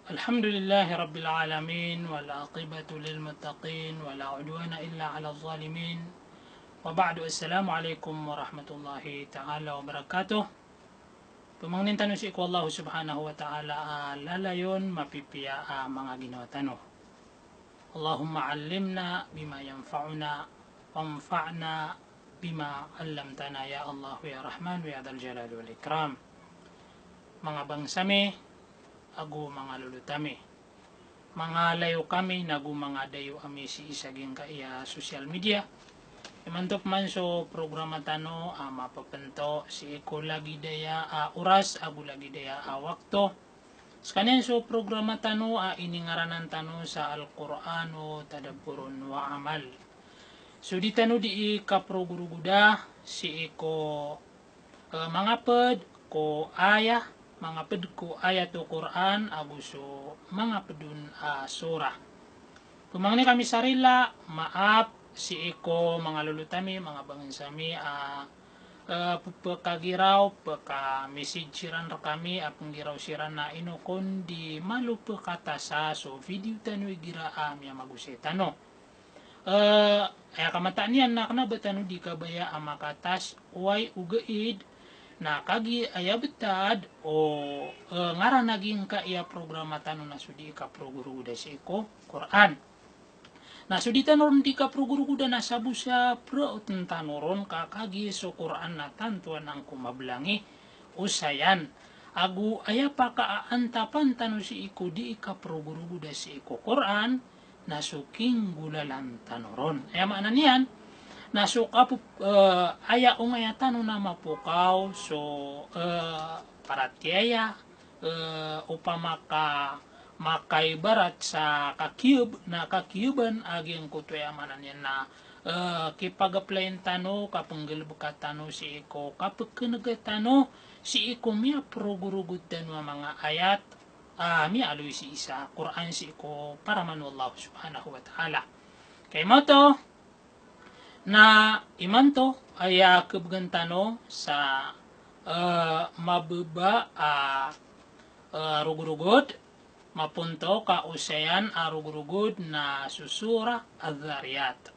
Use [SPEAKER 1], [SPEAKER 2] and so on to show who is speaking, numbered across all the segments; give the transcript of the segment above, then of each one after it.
[SPEAKER 1] الحمد لله رب العالمين والعاقبة للمتقين ولا عدوان إلا على الظالمين وبعد السلام عليكم ورحمة الله تعالى وبركاته. Pumangnin tanong si Allah subhanahu wa ta'ala lalayon mapipiya mga ginawa tanong. Allahumma allimna bima yanfa'una wanfa'na bima allamtana ya Allah ya Rahman ya Dal Jalal wal Ikram. Mga bangsami agu mga lulutami, mga layo kami nagu mga dayo ami si isaging kaya social media imantop man so programa tano mapapento si ko lagi daya oras agu lagi daya wakto skanen so programa tano iningaranan tano sa Al-Quran o tadabburun wa amal. So di tano di kaproguruguda si ko mangaped ko ayah mga pedko ayat o Quran aguso mga pedun surah. Pumangni kami sarila maap si iko mga lulutami mga banginsami pagkagiraw pagka message siran kami apong giraw siran na inokon di malu pagkatasa so video tano gira amya magusitano. Ay kamataan niyan na kanabatan di kabaya amakatas way ugaid na kagi ayabtad o ngara naging ka iya programa tano na sudi ka progruru da si ko Quran. Na sudi tanoron di ka progruru da na sabu sa pro tanoron ka kagi so Quran na tantuan ang kumablangi usayan agu ayapa ka antapan tano si iko di ka progruru da si ko Quran na suking gulalan tanoron. Ay maanan niyan nasuk apu aya ungayatan na mapukaw so paratiaya upama ka makaibarat sa kakiyub na kakiyuban aging kutuayamanan yan na kipag-applyan tano kapanggal tano si iko kapagkanagatano si iko miya progurugod tano mga ayat miya aloy si isa Quran si iko para manu Allah subhanahu wa ta'ala kay mo to na imanto ay kabgantano sa mababa rugurugod mapunto ka usayan rugurugod na susura ad-Dhariyat.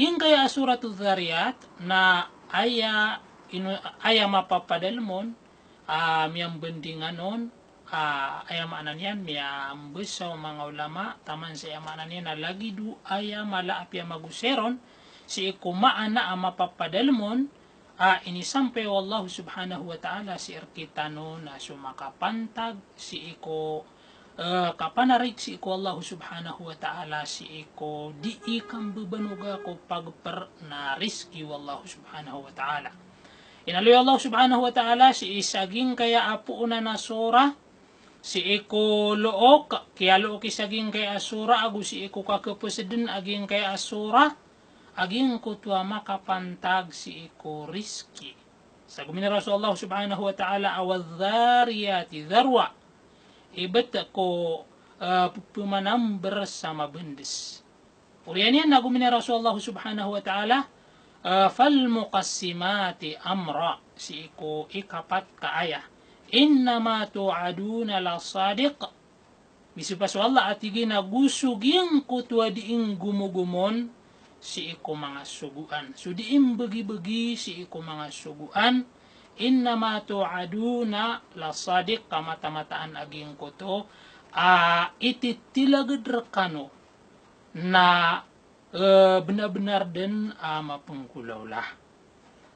[SPEAKER 1] Yung kaya surat ad-Dhariyat na aya mapapadalmon miyang bendinganon aya maanan yan miyang besaw mga ulama taman sa maanan yan na lagi du aya malaapya maguseron si iko maana mapapadalmon inisampe Allah subhanahu wa ta'ala si irkitano na sumakapantag si iko kapanarik si iko Allah subhanahu wa ta'ala si iko di ikang bebanuga ko pagper na riski wallahu subhanahu wa ta'ala. Inaloy Allah subhanahu wa ta'ala si isaging kaya apo una na sura si iko look kaya look isaging kaya sura agu si iko kakapuseden aging kaya sura aging kutwa makapantag si iko riski. Sa gumina Rasulullah subhanahu wa ta'ala awadhariyati dharwa ibat ko pumanamber sa mabendis. Uriyan yan na gumina Rasulullah subhanahu wa ta'ala falmuqassimati amra si iko ikapat kaaya innama tu'aduna la sadiq bisipas wala atigi na gusuging kutwa diing gumugumon si iko mga suguan. So diim bagi-bagi si iko mga suguan. Innama tu'aduna la sadiq kamata-mataan aging ko to ititilagad rekano na benar-benar din mapungkulaw lah.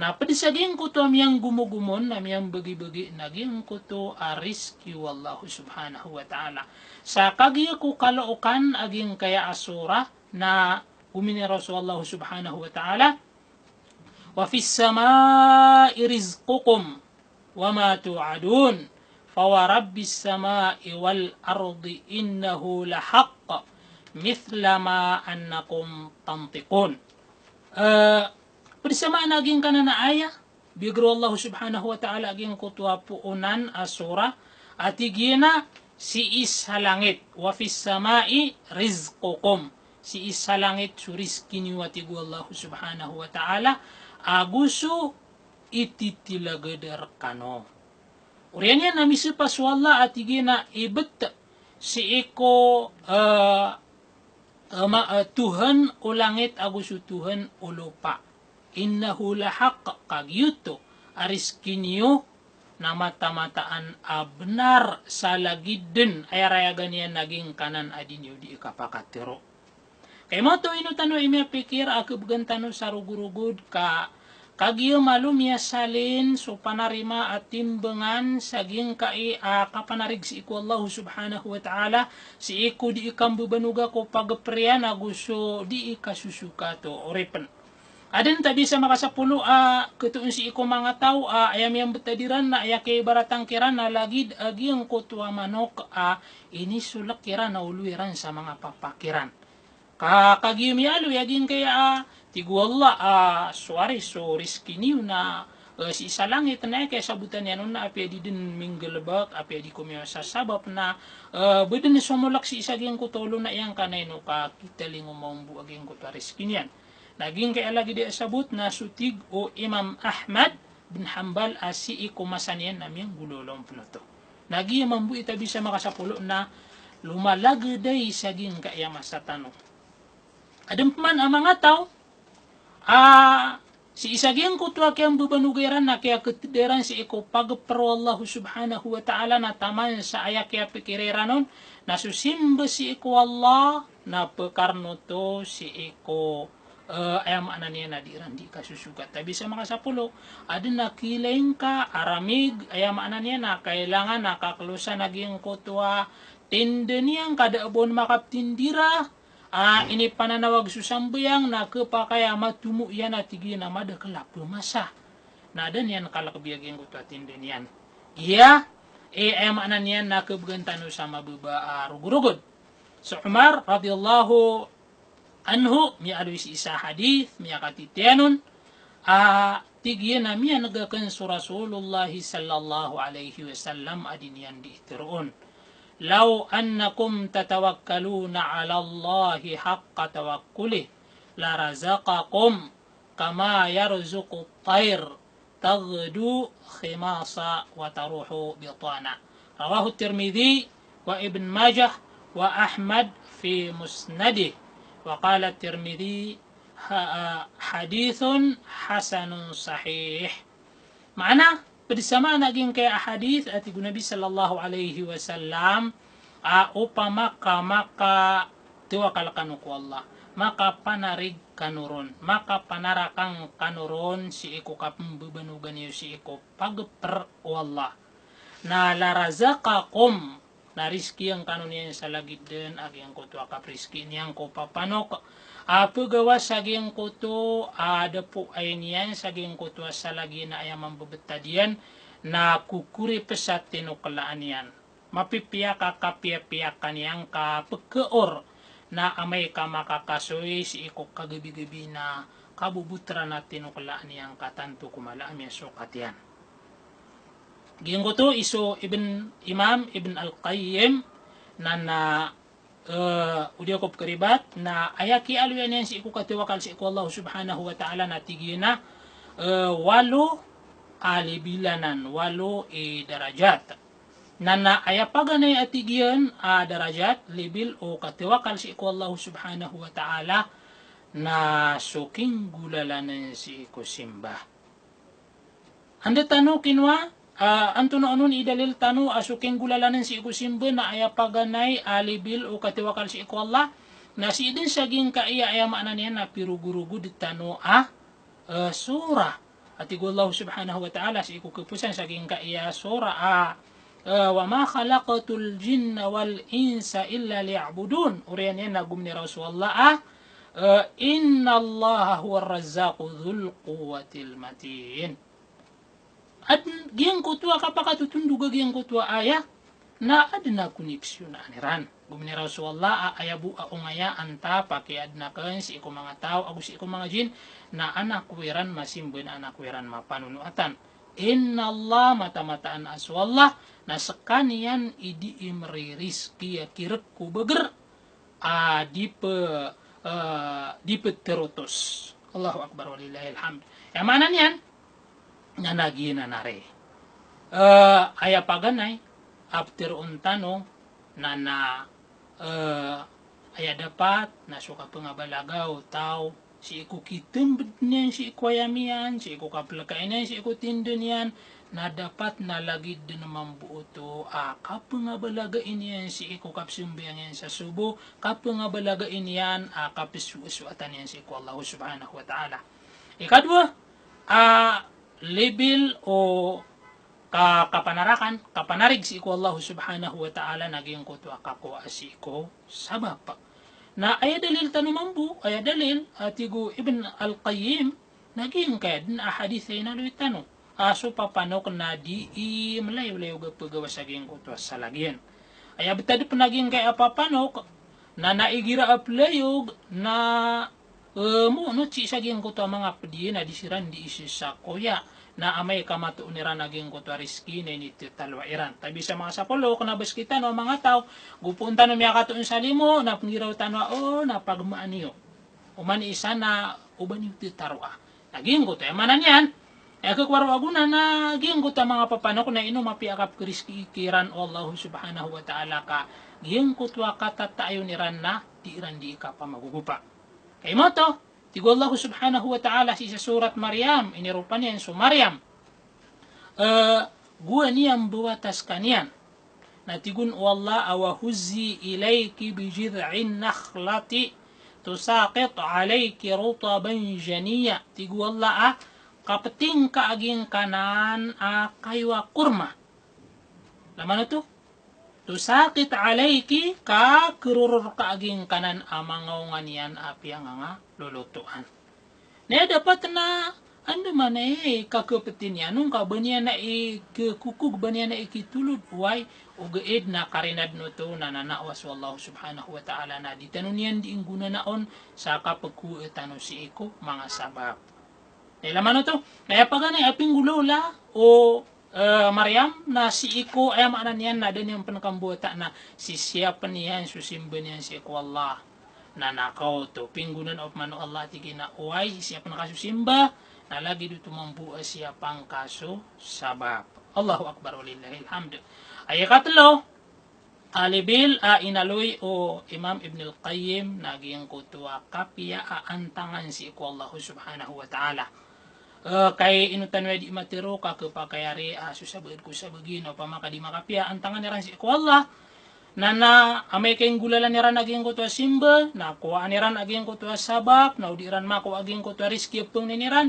[SPEAKER 1] Na padisaging ko to amiyang gumugumon amiyang bagi-bagi naging ko to riski wallahu subhanahu wa ta'ala. Sa kagi ko kalaukan aging kaya asura na umini Rasulullah subhanahu wa ta'ala wa fis samai rizqukum wa ma tu'adun fa wa rabbis samai wal ardi innahu lahaqq mithla ma annakum tantiqun. Bersama naging kana na aya bigro Allah subhanahu wa ta'ala aging kutwa puunan asura atigina si isa langit wa fis samai rizqukum si isa langit suris kiniwatigu Allah subhanahu wa ta'ala aguso ititilagadar kano. Uriyan yan namisi paswala at igina ibet si iko Tuhan o langit agusu Tuhan o lupa. Innahu lahaq kagyuto aris kinyo na mata-mataan benar sa lagiden ay rayagan yan naging kanan adinyo di ikapakatiro. Kay mo to ino tano imi pikir akubgan tano sa rugurugod kagiyo malum ya salin so panarima at timbangan saging kapanarig si iku Allah subhanahu wa ta'ala si iku di ikam bebanuga ko pagaprian aguso di ikasusuka to orepen. Aden tabi sa makasapulo ketuun si iko mga tao ayam yang betadiran na ayake baratang kiran na lagi agi ang kutwa manok ini sulak kiran na uluiran sa mga papakiran. Kagiyamialo yaging kaya tigu Allah suari so riski niyo na si isa langit na kaya sabutan yan na apya di din minggalabak apya di kumiyo sa sabab na bedin sumulak si isa giyang kutolo na iyang kanay no kakitaling umambu aging kutwa riski niyan. Naging kaya lagi di sabut na sutig o Imam Ahmad bin Hanbal si ikumasan yan namiyang gulolong ploto. Nagi mambu itabi sa makasapulo na lumalagday saging kaya masatano. Adam man ang mga tao si isaging kutwa kayang bubanugiran na kaya ketideran si iko pagparo Allah subhanahu wa ta'ala na taman sa ayak kaya pikiriran nun na susimba si iko Allah na pekarno to si iko ayam ananiya na diran di kasusugat. Tabi sa mga sapulo, adin na kilaing ka, aramig, ayam ananiya na kailangan nakaklusa naging kutwa, tinde niyang kadaabon makaptindira, ini pananawag susambayang na kapakaya matumu yan at tigil na madakalap masa. Na adan yan kalakabiyagin kutwa tinde niyan. Iya, ayam ananiya na kabagantano sa mababa rugurugod. So Umar radiyallahu anhu miya aluy si isa hadith miya katitianon tigyan na miya nagakan su Rasulullah sallallahu alaihi wasallam adinian di itiroon law annakum tatawakkaluna ala Allahi haqqa tawakkuli la razaqakum kama yarzuqu at-tayr taghdu khimasa wa taruhu bitana. Rawahu Tirmidhi wa Ibn Majah wa Ahmad fi musnadih. وقال الترمذي حديث حسن صحيح. Mana bersama naging kaya hadith at Nabi sallallahu alaihi wasallam upama maka tiwakalakan ko Allah maka panarig kanuron maka panarakang kanuron si iko kapembebanugan niyo si iko pagper Allah na larazaqakum na riski ang kanon niya sa lagid din agyang kuto kapriski niyang ko papanok pagawa saging kuto po ay niyan saging kuto sa lagi na ayam mambabetadian na kukuri pesat tinuklaan yan mapipiya ka kapiya-piya kaniyang kapagkaor na amay ka makakasoy si iko kagabi-gabi na kabubutra na tinuklaan niyang katanto kumalaam yan sukat yan. Giyang to iso Imam Ibn Al-Qayyim na udiyo ko karibat na ayaki aluyan yan si iku katiwakal si iku Allah subhanahu wa ta'ala na tigina walo alibilanan walo darajat na ayapaganay atigyan darajat libil o katiwakal si iku Allah subhanahu wa ta'ala na suking gulalanan si iku simba. Anda tano kinwa anto na anon idalil tano asuking gulalanan si iku simba na ayapaganay alibil o katiwakal si iku Allah na si idin saging kaiya ayamaan niya na pirugurugu di tano surah at iku Allah subhanahu wa ta'ala si iku kepusan saging kaiya surah wa ma khalaqatul jinna wal insa illa liya'budun uriyan yan nagum ni Rasulullah inna Allah huwa razzaqu dhul quwwatil matin. At giyang kutwa kapakatutunduga giyang kutwa aya na adna koneksyon na aniran. Gumini Rasulullah ayabu ngaya anta paki adna kan si iku mga tao agus si iku mga jin na anak wiran masimben anak wiran mapanunuatan. Inna Allah mata-mataan aswallah na sekanian idi imri rizki ya kirek ku beger dipe terutus. Allahu akbar walillahil hamd. Yang mana niyan? Na nagina nare ayapaganay after untano na aya dapat na suka pengabalagaw tao si iku kitembed niyan si iku ayamian si iku kaplakain si iku tinden yan na dapat nalagid din naman buo to kapangabalaga iniyan si iku kapsumbiyan yan sa subo kapangabalaga iniyan kapisusuatan yan si iku Allah subhanahu wa ta'ala. Ikadwa level o kapanarig si iku Allah subhanahu wa ta'ala naging kutwa kako asiko sabab na aya dalil tanumambu aya dalil atigo Ibn al-Qayyim naging kaya din ahadith ay naluit tano so papanok na di malayo-layo pagawa saging kutwa sa lagyan aya betado panaging kaya papanok na naigira aplayog na mo no ci saging kutwa mga pediye na disiran di isi sa koya na amay kamato nira naging kutwa riski na initi talwairan. Tabi sa mga sapolo, kanabas kita no mga tao, gupunta no miya katoon sa limo, na pangiraw tanwa na pagmaan niyo. Uman isa na uban yung titarwa. Naging kutwa, manan yan. Kakwarwaguna na naging kutwa mga papanok na ino mapiakap riski ikiran o Allah subhanahu wa ta'ala ka. Naging kutwa katatayo niran na di iran di ka pa magugupa. Kaya mo to, tigo Allah subhanahu wa ta'ala sa surat Maryam, inirupan niyan, so Maryam, gua niyang buwatas kaniyan, na tigun Allah awahuzzi ilayki bijid'in nakhlati, tusaqit alayki rutaban janiya, tigo Allah kapeting kaaging kanan kaywa kurma. Laman na to? Tusakit alayki kururur kaaging kanan amangawngan yan api ang nga lulutuan. Na dapat na ando man kakapetin yan nung kabanya na kukug banya na ikitulod uway ugaid na karinad no to na nanawas wallahu subhanahu wa ta'ala na di tanong yan di inguna naon sa kapagkuetan si iko mga sabab. Laman no to? Kaya pagana aping gulola o Maryam na si iko ay maanan yan na din yung panakambuta na sisiyapan niyan susimba niyan si iko Allah na nakaw to pinggunan of mano Allah tigi na uway siya panakasusimba na lagi dito mambuha siya pang kaso sabab. Allahu Akbar walillahil hamd. Ay katlo alibil inaloy o Imam Ibn al-Qayyim naging kutuwa kapya aantangan si iko Allah subhanahu wa ta'ala. Kay inutan di matiro kakapakayari susabagid ko sa bagin o pamakadi makapya ang tangan niran si iko Allah na amay kayong gulalan niran aging kutwa simba na kuwaan niran aging kutwa sabab na udiran mako aging kutwa riski pung niran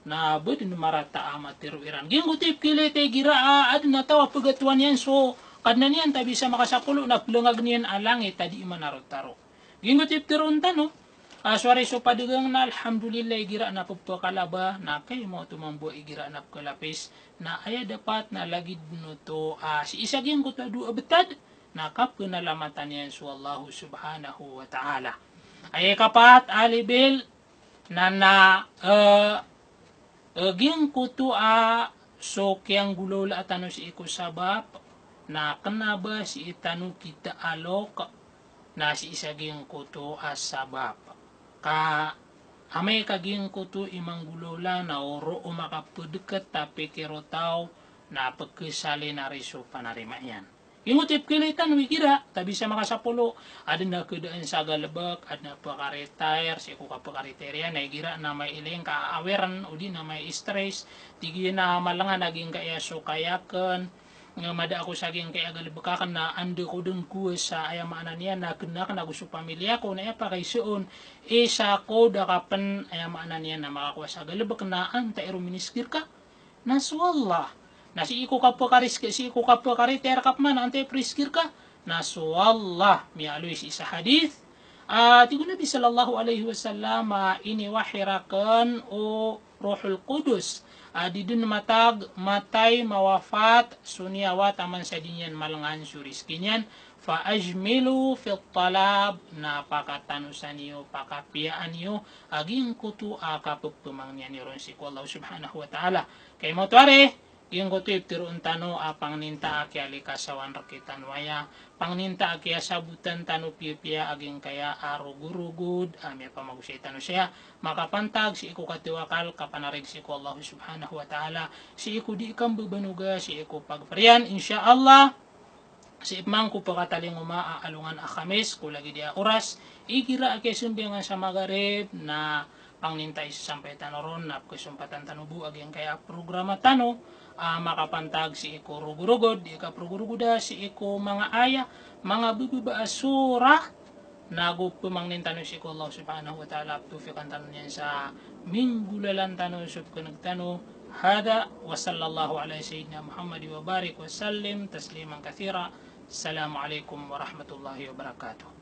[SPEAKER 1] na budin marata amatiro iran ging kutip kilete gira ad na tawa pagatuan yan so kadna niyan tabi sa makasakulo na plangag niyan alangit tadi imanarot-taro ging kutip tiron tano Suwari so padagang na alhamdulillah igira na pagpakalaba na kayo mo tumambo igira na pagkalapis na aya dapat na lagid no to si isaging ko tadu abetad na kapanalamatan yan so Allah subhanahu wa ta'ala. Ay kapat alibil na ging ko to so kiyang gulola atano si iko sabab na kanaba si itano kita alok na si isaging ko to sabab. Amay kaging kuto imang gulola na oro o makapudekat tapi kiro tao na pagkisali na riso panarima yan. Yung utip kilitan wikira tabi sa makasapulo adin na kudaan sa galabak ad na pakaretire si ko kapakaretire na igira na may iling kaaweran o di na may stress tigi na malanga naging kaya so kayakan nga mada ako saging kaya galibakakan na ando ko dun ko sa ayamaan niya na kena gusto pamilya ko na pa kay suon isa ko dakapan ayamaan niya na makakuha sa galibak na anta miniskir ka na swallah na si iko kapakaritera kapman anta priskir ka na swallah mialoy si isa hadith tigo Nabi sallallahu alaihi wasallam iniwahirakan o Ruhul Qudus di dun matay mawafat sunyawat aman sa dinyan malangan suris kinyan fa ajmilu fit talab na pakatanusan niyo pakapiyaan niyo aging kutu kapagpumang niya ni ron si Allah subhanahu wa ta'ala kay mo tuare yung kutu iptiroon tano pangninta aki alikasawan rakitan waya pangninta aki sabutan tano piya aging kaya arugurugud may pamagusay tano siya makapantag si iku katiwakal kapanarig si iku Allah subhanahu wa ta'ala si iku di ikang bebanuga si iku pagparian insyaallah si ipmang ko pakataling alungan akamis kulagi dia oras igira kay sumbiangan sa magarib na pangnintay sa sampay tanoron na kusumpatan tanubu agyang kaya programa tano makapantag si iko rugurugod di ka rugurugoda si iko mga aya mga bibibaasura nago pumangnin tano si iko Allah subhanahu wa ta'ala tufikan tano niyan sa minggulalan tano sub nagtano hada wa sallallahu ala sayyidina Muhammad wa barik wa sallim tasliman kathira. Assalamualaikum warahmatullahi wabarakatuh.